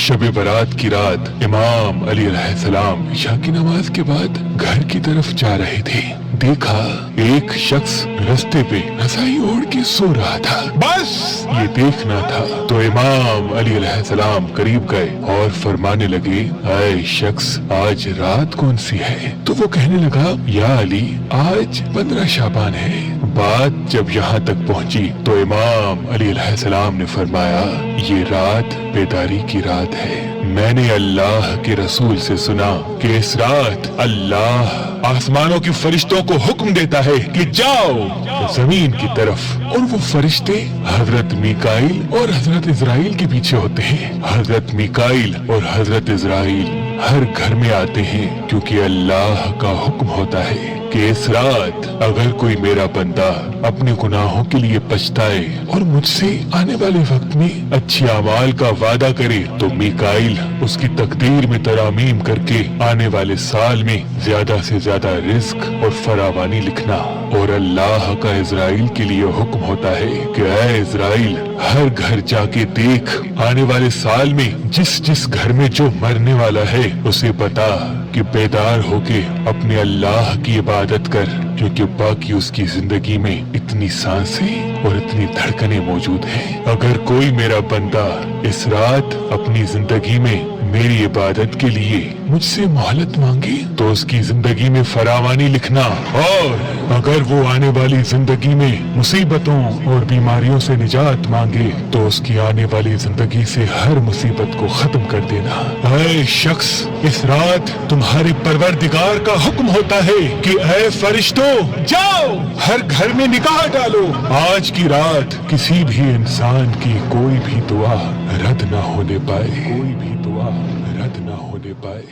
शब बारात की रात इमाम अली अलैहिस्सलाम इशा की नमाज के बाद घर की तरफ जा रहे थे। देखा एक शख्स रास्ते पे रज़ाई ओढ़ के सो रहा था। बस ये देखना था तो इमाम अली अलैहिस्सलाम करीब गए और फरमाने लगे, ऐ शख्स आज रात कौन सी है? तो वो कहने लगा, या अली आज 15 शाबान है। बात जब यहाँ तक पहुँची तो इमाम अली अलैहिस्सलाम ने फरमाया, ये रात बेदारी की रात है। मैंने अल्लाह के रसूल से सुना कि इस रात अल्लाह आसमानों के फरिश्तों को हुक्म देता है कि जाओ जमीन की तरफ, और वो फरिश्ते हजरत मीकाइल और हजरत इजराइल के पीछे होते हैं। हजरत मीकाइल और हजरत इजराइल हर घर में आते हैं क्योंकि अल्लाह का हुक्म होता है कि इस रात अगर कोई मेरा बंदा अपने गुनाहों के लिए पछताए और मुझसे आने वाले वक्त में अच्छी अमाल का वादा करे तो मीकाइल उसकी तकदीर में तरामीम करके आने वाले साल में ज्यादा से ज्यादा रिस्क और फरावानी लिखना। और अल्लाह का इजराइल के लिए हुक्म होता है कि ऐ इजराइल हर घर जाके देख, आने वाले साल में जिस जिस घर में जो मरने वाला है उसे बता कि बेदार होके अपने अल्लाह की इबादत कर, क्योंकि बाकी उसकी जिंदगी में इतनी सांसें और इतनी धड़कनें मौजूद हैं। अगर कोई मेरा बंदा इस रात अपनी जिंदगी में मेरी इबादत के लिए मुझसे मोहलत मांगे तो उसकी जिंदगी में फरावानी लिखना, और अगर वो आने वाली जिंदगी में मुसीबतों और बीमारियों से निजात मांगे तो उसकी आने वाली जिंदगी से हर मुसीबत को खत्म कर देना। ऐ शख्स इस रात तुम्हारे परवरदिगार का हुक्म होता है कि ऐ फरिश्तों जाओ हर घर में निगाह डालो, आज की रात किसी भी इंसान की कोई भी दुआ रद्द ना होने पाए, कोई भी दुआ रद्द ना होने पाए।